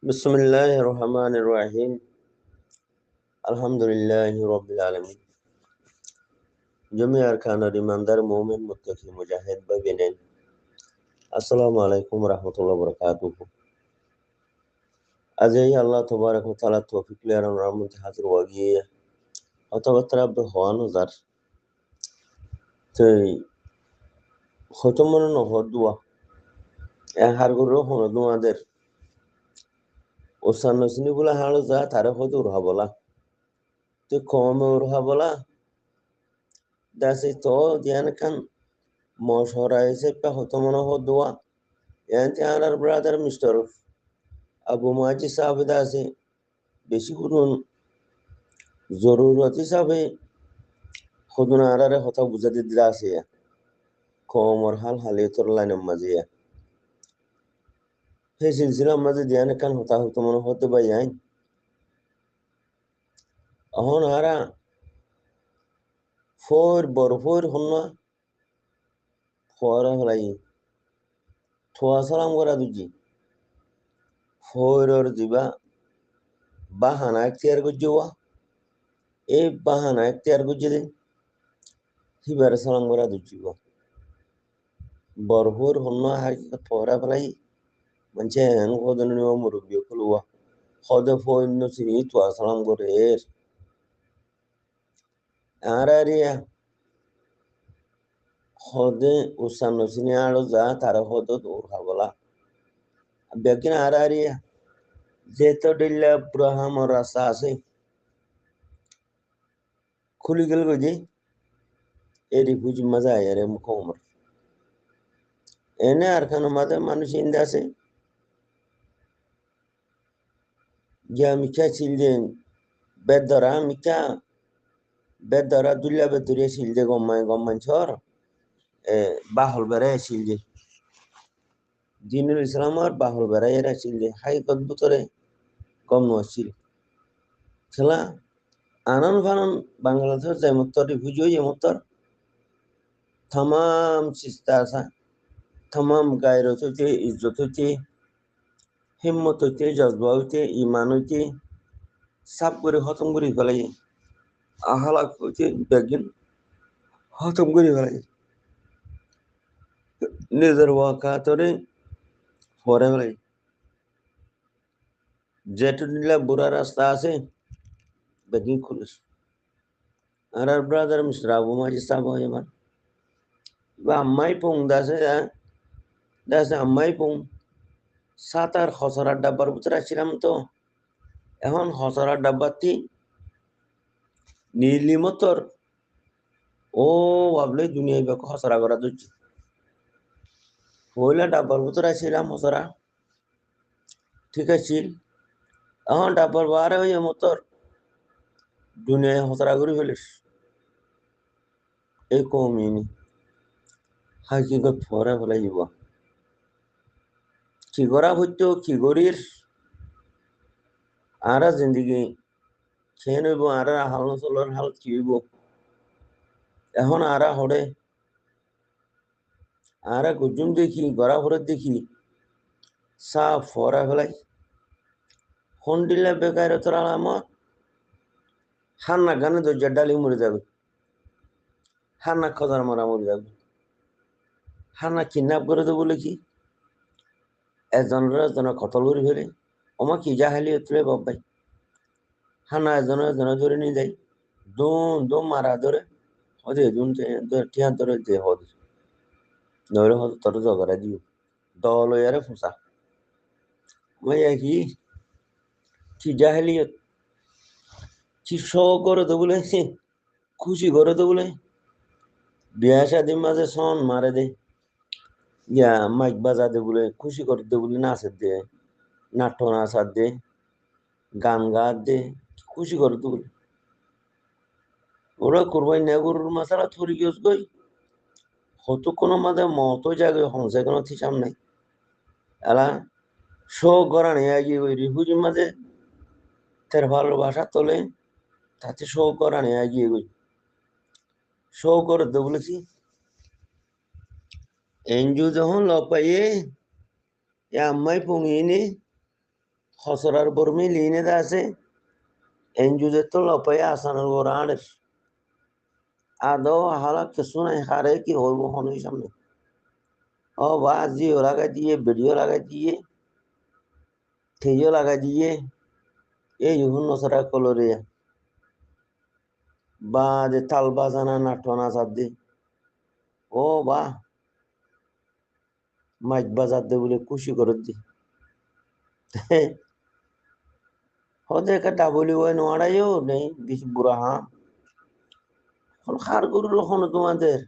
বিসমিল্লাহির রহমানির রহিম। আলহামদুলিল্লাহি রাব্বিল আলামিন। জমি আরকানের ইমানদার মুমিন মুত্তাকি মুজাহিদ ভাই বেনেন, আসসালামু আলাইকুম রাহমাতুল্লাহি ওয়া বারাকাতুহু। আজ এই আল্লাহ তাবারাক ওয়া তাআলা তৌফিক লিয়ার রহমতে হাজির হওয়া গিয়ে কথাবার্তা হওয়ানো যার তৈ হয়তো মনে নহদুয়া হার গরু হনো তোমাদের ওসান নসিনি বলে হাড়ো যা তারে হয়তো উড়হা বলা তুই কমে উড়হা বলা দাসে তো দিয়ান খান মশরা হিসেবে হয়তো মনে Hadua yanti anar brother Mr. Abu Maji সাহেব আছে বেশি করুন জরুরত হিসাবে খুদুন আরারে কথা বুঝাতে দিলা আছে কমর হাল হালে তোর লাইনের মাঝে সেই সিলসিলার মাঝে দিয়ানে কান হতা হতো মনে হতে পাই আইন এখন আরা ফোর বড় ফোর হন না ফোরা হলাই থোয়া সালাম করা দুজি ফোরর দিবা বাহানা এখতিয়ার গুজুয়া এই বাহানা এখতিয়ার গুজে দিন হিবার সালাম করা দুজি বরফোর হন না হার ফোরা ফেলাই manche en hodon ni omuru bi kulwa hode fo no sini to asalam gore araria hode usan no sini alo za tara hodo dur hawala bekin araria jeto dilla abraham rasa ase khuli gel goje eri buj maza yare mukomar ene arkano mate manush indase ya mika childen bedara mika bedara dulla bedure childe gomman chor bahol bere childe দিনুল ইসলাম আর বাহল বেড়াইয়েরা চিনলে high কদ্ভুতরে কম নছিল খেলা আনন ফানন বাংলাদেশের যেমত্তর refugee যেমত্তর তামাম চিস্তা আসা তামাম গায়রত হইতে ইজ্জত হইতে হিম্মত হইতে জজবা হইতে ইমান হইতে সাপ করে খতম করে ফেলাই আহালাক হইতে বেগিন খতম করে ফেলাই নিজের ওয়াকাতরে পরে ফেলাই যেটু নিলে বুড়া রাস্তা আছে বেগিন খুলিস আর ব্রাদার মিস্টার আবু মাজি সাহেব এবার আম্মাই পং দাসে আম্মাই পং সাতার হসরার ডাব্বার ভিতরে ছিলাম তো এখন হসরার ডাব্বাতি নীলিমতর ও ভাবলে দুনিয়া বেক হসরা করা দিচ্ছি হইলে ডাব্বার ভিতরে ছিলাম হসরা ঠিক আছে এখন ডাব্বার বারে হয়ে মতর দুনিয়ায় হসরা করে ফেলিস এই কমিনি হাকিগত ফরে ফেলাই যাব কি করা হইতো কি করির আরা জিন্দিগি খেয়ে নইব আরা হাল চলার হাল কি হইব এখন আরা হরে আরা গুজুম দেখি গড়া হরে দেখি সাফ ফরা ফেলাই হন্ডিলা বেকার তোর আলামত হান্না গানে তো ডালি মরে যাবে হান্না খজার মারা মরে যাবে হান্না কিডন্যাপ করে দেবো বলে কি একজনের কতল করে ফেলে ওমা কি জাহালি হতে বাবাই হান্না একজনের ধরে নিয়ে যাই দম মারা ধরে হদে দুন টিয়া ধরে যে হদ নইলে হদ তোর জগরা দিও দল ইয়ারে ফুসা মাইয়া কি জাহালিয়ত কি শো করে তো বলে খুশি করে তো বলে বিয়া শাদির মাঝে সন মারে দে ইয়া মাইক বাজা দে বলে খুশি করে দে বলে নাচের দে নাট্য নাচার দে গান গার দে খুশি করে তো বলে ওরা করবাই না গরুর মাসালা থরি গিয়েছ গই হতো কোনো মাঝে মতো জাগে হংসে কোনো থিসাম নাই এলা শো গড়ানি আগিয়ে ওই রিফুজির মাঝে তার ভালোবাসা তোলে তাতে শো গড়ানি আগিয়ে গই শো করে দে বলেছি এনজু যখন লগ পাইয়ে আম্মাই পঙিয়ে নে খসরার বর্মি লিনে আছে এনজুজে তো লপাই আসানোর গোরানের আদৌ হালা কিছু নাই হারে কি হইব হনুই সামনে ও বা জিও লাগাই দিয়ে ভিডিও লাগাই দিয়ে থেইও লাগাই দিয়ে এই হুন্ন সরা কলরে বা যে তাল বাজানা নাটনা চাপ দি ও বা মাইক বাজার দে বলে খুশি করে দি হতে একটা ডাবলি ওয়াই নোয়ারাইও নেই বেশ বুড়া হ্যাঁ খার গরু লখন তোমাদের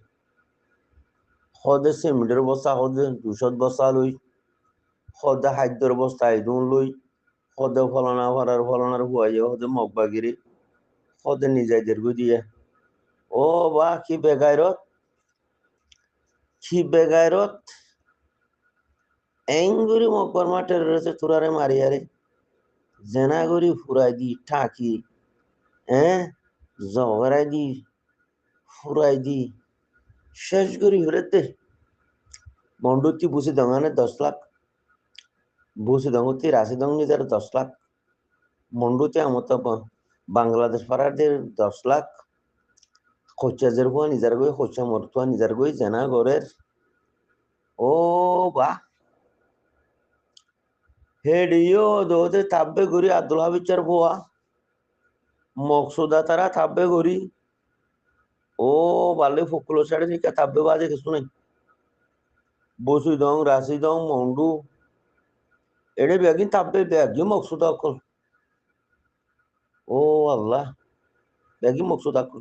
হদে সিমেন্টের বস্তা হদে 200 বস্তা লই হদে খাদ্যের বস্তা আইদুন লই হদে ফলনার হুয়াইয়ে হদে মগবাগিরি হদে নিজেদের গু দিয়ে ও বা কি বেগাইরত এঙ্গুরি মকবর মাঠের রয়েছে তুরারে মারিয়ারে জেনাগরি ফুরাই দি ঠাকি হ্যাঁ জগরাই দি ফুরাই দি শেষ করি হরেতে মন্ডুতি বুসি দঙানে 10 লাখ বুসি দঙতি রাশি দং নিজার 10 লাখ মন্ডুতি আমত বাংলাদেশ পাড়াদের 10 লাখ খোঁচাজের হুয়া নিজার গই খোঁচা মরতুয়া নিজার গই জেনা গরের ও বা হেডিও দোদে তাব্বে গরি আব্দুল হাবিচার বুয়া মকসুদা তারা তাব্বে গরি ও বালে ফুকুলো ছাড়ে নিকা তাব্বে বাজে কিছু নাই বসি দং রাশি দং মন্ডু এড়ে ব্যাগিন তাব্বে ব্যাগি মকসুদা অকল ও আল্লাহ ব্যাগি মকসুদা অকল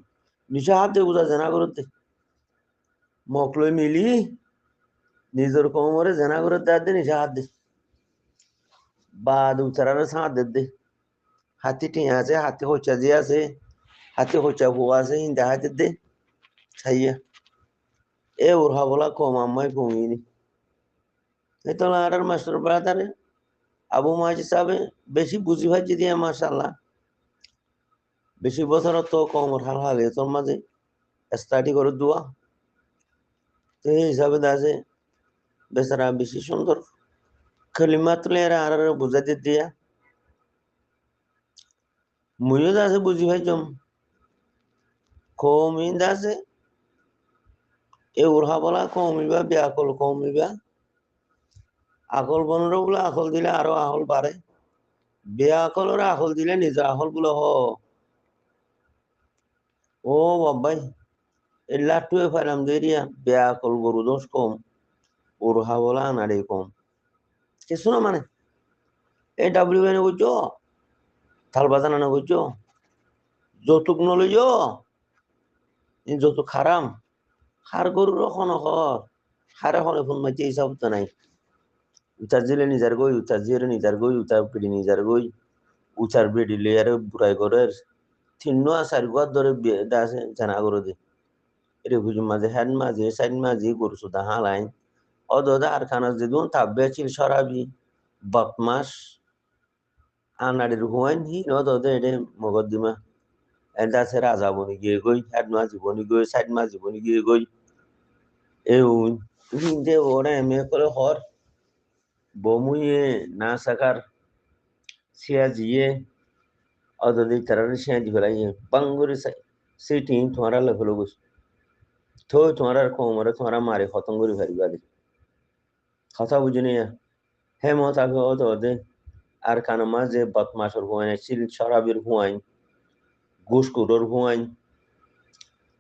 নিশা হাত দে বুঝা জেনা করতে মকলই মিলি নিজের কোমরে জেনা করে দে নিশা হাত দে বাদ উচারারে সাঁত দে হাতি টিয়া আছে হাতি হোচা যে আছে হাতি হোচা বউ আছে হিন্দা হাতে দে ছাইয়া এ ওর হাবলা কম আম্মাই কমিনি এই তো আর মাস্টার ব্রাদারে আবু মাঝি সাহেব বেশি বুঝি ভাই দিয়ে মাশাল্লাহ বেশি বছর তো কম হাল হালে তোর মাঝে স্টাডি করে দোয়া তো এই হিসাবে দাসে বেচারা বেশি সুন্দর কলিমা তুলে আর বুঝাতে দিয়া মুইও দাসে বুঝি ভাই জম কমি দাসে এ উড়হা বলা কমিবা ব্যাকল কমিবা আকল বনর বলে আকল দিলে আরো আকল বাড়ে বেআকলরে আকল দিলে নিজের আকল গুলো ও বাবাই এই লাটুয়ে ফাইলাম দেরিয়া বেআকল গরু দোষ কম উড়হা বলা আনারে কম কিছু না মানে এই ডাব্লিউ এনে বুঝছো থাল বাজানা না বুঝছো যৌতুক নলইজ যৌতুক খারাম খার গরুর খন খারে খনে ফোন মাইতে হিসাব তো নাই উচার জিলে নিজার গই উচার জিরে নিজার গই উচার পিড়ি নিজার গই উচার বেডি লেয়ারে বুড়াই করে তিন্ন আসার ঘর ধরে দাসে জানা করে দে এরে বুঝি মাঝে হ্যান মাঝে সাইন মাঝে গরু সুদা হালাইন অদা আর খানা যেদুন তাব্বে চিল সরাবি বদমাস আনাড়ির হুয়াইন হি নদে এডে মগদ্দিমা এন্ড আছে রাজা বনি গিয়ে গই হ্যাড মাঝি বনি গই সাইড মাঝি বনি গিয়ে গই এউন হিন্দে ওরা এমএ করে হর বমুয়ে না সাকার সিয়া জিয়ে অদদি তারার সিয়া জি ফেলাই বাঙ্গুরি সেই টিম তোমারা লেভেল গুছ তো তোমার কোমরে তোমারা মারে খতম করে ফেলবা দে কথা বুঝিনি হে মত আগে অদে আর কানো মাঝে বদমাসর হুয়াইন চিল সরাবির হুয়াইন ঘুষকুরোর হুয়াইন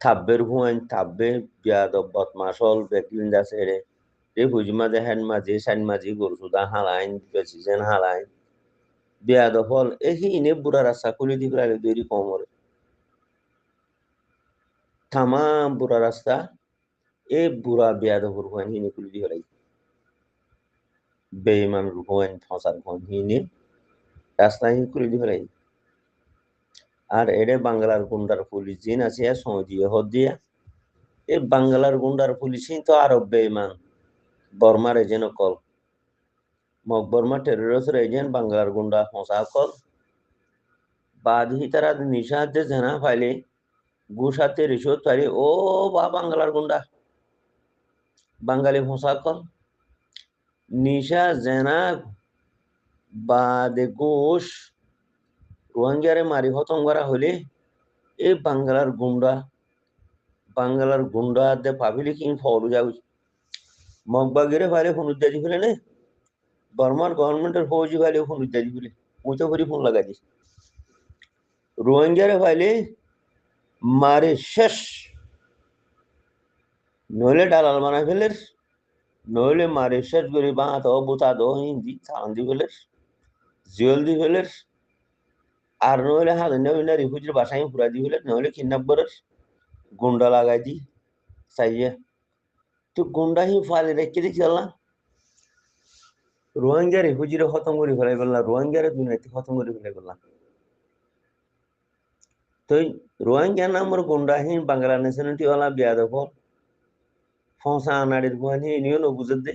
থাব্বের হুয়াইন থাব্বে বিয়াদব বদমাসল বেকলিন দা সেরে এ হুজি মাঝে হ্যান মাঝে সাইন মাঝে গরু সুদা হালাইন বেসিজেন হালাইন বিয়াদব হল এ হি ইনে বুড়া রাস্তা খুলে দি ফেলালে দেরি কমরে তামাম বুড়া রাস্তা এ বুড়া বিয়াদবর হুয়াইন হিনে খুলে দি ফেলাই বেইমান হুয়াইন ফসার হুয়াইন হিনে রাস্তা হি খুলে দি ফেলাই আর এডে বাংলার গুন্ডার পুলিশ জিন আছে সৌদিয়ে হদ দিয়া এ বাংলার গুন্ডার পুলিশই তো আরব বেইমান বর্মার এজেন্ট কল মগ বর্মা টেরোরিস্ট এজেন্ট বাংলার গুন্ডা ফসা কল বাদ হি তারা নিশাতে জানা ফাইলে গুসাতে রিসোর্ট ফাইলে ও বা বাংলার গুন্ডা বাঙালি ফসা কল নিশা জেনা বাদে ঘোষ রোহিঙ্গারে মারি খতম করা হলে এই বাংলার গুন্ডা দে ভাবিলে কি ফলু যাও মগবাগিরে ভাইলে ফোন উদ্যাজি ফেলে নে বর্মার গভর্নমেন্টের ফৌজি ভাইলে ফোন উদ্যাজি ফেলে মুচো করে ফোন লাগাই দিস রোহিঙ্গারে ভাইলে মারে শেষ নইলে ডালাল বানাই ফেলের নইলে মারে শেষ করে বাঁধ বুতা দো হিন্দি চান্দি ফেলের জিয়ল দি ফেলের আর নইলে হাজার রিফুজির বাসায় পুরা দি ফেলের নইলে কিডন্যাপ করার গুন্ডা লাগাই দি চাইয়ে তো গুন্ডা হি ফালে রেখে দেখি আল্লাহ রোহিঙ্গা রিফুজিরে খতম করে ফেলাই বললাম রোহিঙ্গারে দুনিয়াতে খতম করে ফেলাই বললাম তো রোহিঙ্গা নামের গুন্ডাহীন বাংলা ন্যাশনালিটি ওয়ালা বিয়াদব ফসা আনাড়ির গুহানি ইনিও নবুঝে দে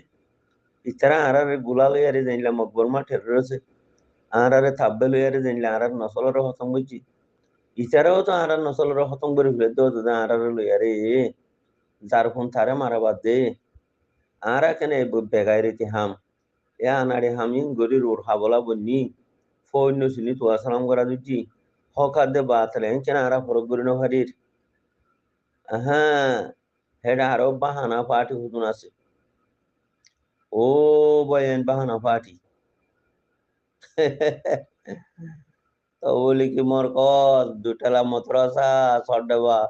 ইতারা আরারে গুলা লইয়ারে জানলাম মকবরমা ঠের রয়েছে আরারে থাব্বে লইয়ারে জানলে আরার নসলরে খতম করছি ইতারাও তো আরার নসলরে খতম করে ফেলে তো আরারে লইয়ারে যার ফোন থারে মারা বাদ দে আরা কেন বেগাই রেতি হাম এ আনাড়ি হামিন গরি রোড হাবলা বন্নি ফৈন্য শুনি তোয়া সালাম করা দিচ্ছি হকার দে বাতলে কেন আরা ফরক করি নহারির হ্যাঁ হেডা আরো বাহানা পার্টি হুতুন আছে ও বয়েন বাহানা পার্টি তো বলি কি মোর কল দুটালা মতরাসা সডবা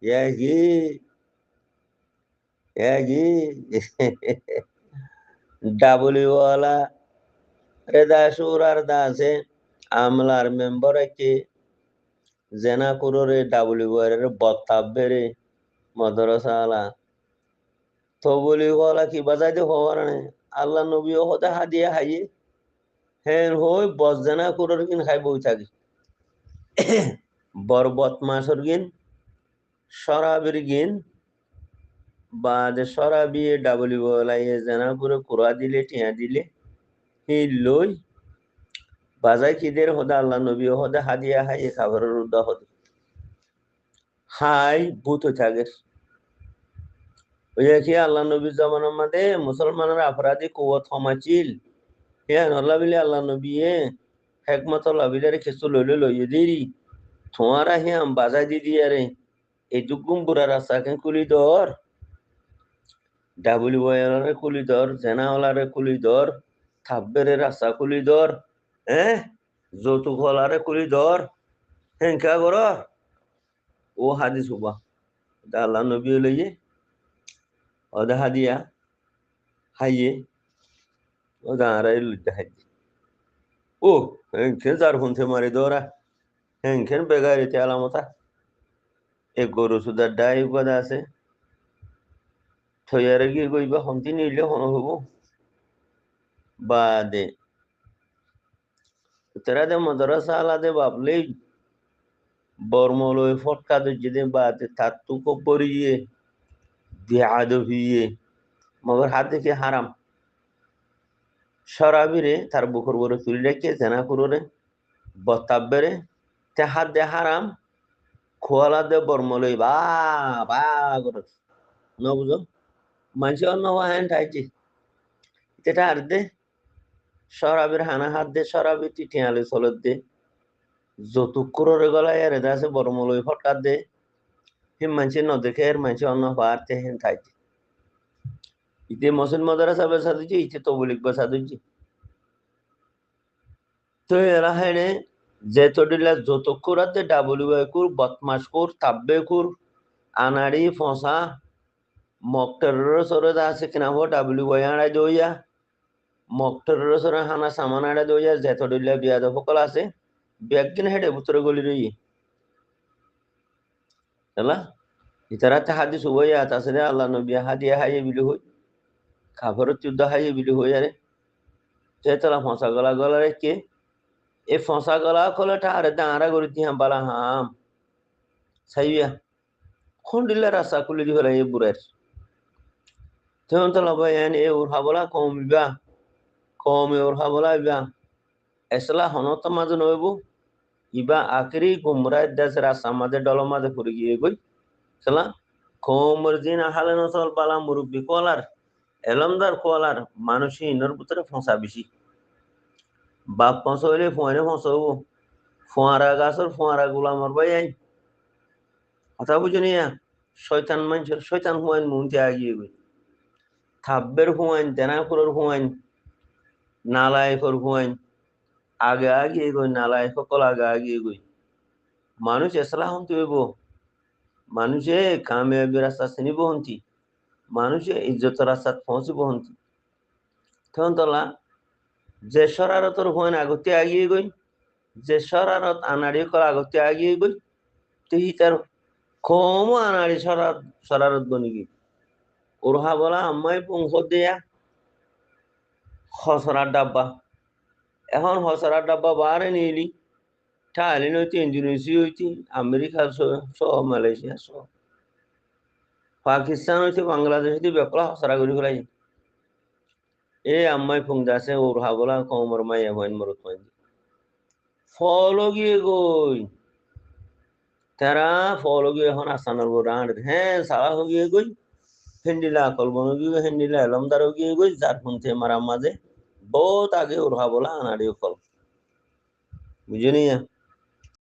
এগি এগি ডাবলিওয়ালা রেদা সুর আর দাসে আমলার মেম্বার একে জেনা কুরোরে ডাবলিওয়ারের বত্তাবেরে মদরসা আলা তো বলি ওলা কি বাজাই দে হওয়ার আল্লাহ নবী হতে হাদিয়া হাইয়ে হ্যাঁ হই বস জেনা কুরোর কিন খাই বই থাকি বরবত মাসর গিন সরাবির গিন বাদ সরাবি ডাবলিওয়ালাই জেনা কুরো কুরা দিলে টিয়া দিলে হি লই বাজাই কিদের হদা আল্লাহ নবী হদা হাদিয়া হাই খাবারের উদ্দা হদে হাই ভূত থাকের ওই কি আল্লাহ নবীর জামানার মধ্যে মুসলমানের অপরাধী কুয়ত ক্ষমাচিল হ্যাঁ আল্লাহ বিলে আল্লাহ নবী হেকমত আল্লাহ বিলে খেসু লইলে লইয়ে দিরি তোমারা হ্যাঁ বাজাই দি দিয়ে রে এই দুগুম বুড়া রাস্তাকে কুলি দর ডাবলিওয়ালারে কুলি দর জেনাওয়ালারে কুলি দর থাব্বেরে রাস্তা কুলি দর হ্যাঁ যৌতুক হলারে কুলি দর হেঙ্কা কর ও হাদিস হুবা আল্লাহ নবী লইয়ে ওদা হাদিয়া হাইয়ে ওদা আড়াই লুদ্দা হাইয়ে ও হেঙ্কেন যার হুনতে মারি দৌড়া হেঙ্কেন বেগারিতে আলামতা এ গরু সুদার ডাই উপাদা আছে থইয়ারে গিয়ে গইবা হন্তি নিলে হন হব বাদে তেরা দে মদরসা আলাদে বাবলেই বর্মলই ফটকা দে বাদে তাত্তু কপরিয়ে দিয়ে আদভিয়ে মগর হাত দেখে হারাম সরাবিরে তার বুকুর বড় চুরি রেখে জেনা কুরোরে বত্তাবেরে তে হাত দে হারাম খোয়ালা দে বর্মলই বা করে ন বুঝো মানুষ অন্য হ্যান ঠাইছি যেটা আর দে সরাবির হানা হাত দে সরাবি টিটিয়ালে চলত দে যৌতুক কুরোরে গলায় এর আছে বর্মলই ফটকা দে হিম মানুষের ন দেখে এর মানুষ অন্য পারতে হেন ঠাইছি ইতে মসজিদ মাদ্রাসা বেসা দিচ্ছি ইতে তবলিক বেসা দিচ্ছি তো এরা হেনে যেতডিলা যত কুরাতে ডাবলিউ কুর বদমাস কুর তাব্বে কুর আনাড়ি ফসা মকটের সরে আছে কিনা হো ডাবলিউ আড়াই দইয়া মকটের সরে হানা সামান আড়াই দইয়া যেতডিলা বিয়াদ সকল আছে ব্যাগিন হেডে ভিতরে গলি রই হলা ইতারাতে হাদিস হইয়া তাছাড়া আল্লাহ নবী হাদিয়া হাইয়ে বিলি হই খাবারের যুদ্ধ হাইয়ে বিলি হই আরে যেতলা ফসা গলা গলা রেখে এ ফসা গলা খোলাটা আরে দাঁড়া করে দিয়ে বালা হাম সাইয়া খন্ডিলা রাস্তা খুলে দি হলা এ বুড়ের তখন তো লবাই এ ওর হাবলা কমিবা কমে ওর হাবলা ইবা এসলা হনত মাঝে নইব ইবা আখরি গুমরাই দেশ রাস্তা মাঝে ডল মাঝে পড়ে গিয়ে গই চলা কমর দিন আহালে নসল বালা মুরব্বী কলার এলমদার কলার মানুষই ইনর ভিতরে ফসা বেশি বাপ ফসলে ফুয়ানে ফসব ফোয়ারা গাছর ফোয়ারা গুলা মারবাই আই কথা বুঝনি শয়তান মানুষের শয়তান হুয়াইন মুন্তি আগিয়ে গই থাব্বের হুয়াইন তেনাকুরের হুয়াইন নালায়কর হুয়াইন আগে আগিয়ে গই নালায় সকল আগে আগিয়ে গই মানুষ এসলা হন্তি হইব মানুষে কামিয়াবি রাস্তা চিনিব হন্তি মানুষে ইজ্জতের রাস্তাত পৌঁছিব হন্তি তখন তোলা যে শরারতর হুয়াইন আগতে আগিয়ে গই যে শরারত আনাড়ি কল আগতে আগিয়ে গই তুই তার কম আনাড়ি শরারত বনিগি ওরহা বলা আম্মাই পঙ্খ দেয়া হসরার ডাব্বা এখন হসরার ডাব্বা বারে নিলি থাইল্যান্ড হইতে ইন্দোনেশিয়া হইতে আমেরিকা সহ মালয়েশিয়া সহ পাকিস্তান হইতে বাংলাদেশ হইতে বেকলা হসরা করি ফেলাই এ আম্মাই ফোন দাসে ওরহা বলা কমর মাই হইন মরত মাই ফলো গিয়ে গই তারা ফলো গিয়ে এখন আসানোর গো রাঁড় হ্যাঁ সারা গিয়ে গই হেন্ডিলা কলবন গিয়ে হেন্ডিলা এলমদার গিয়ে গই যার ফোনতে মারা মাঝে বহুত আগে ওরহা বলা আনাড়িও কল বুঝে নিয়া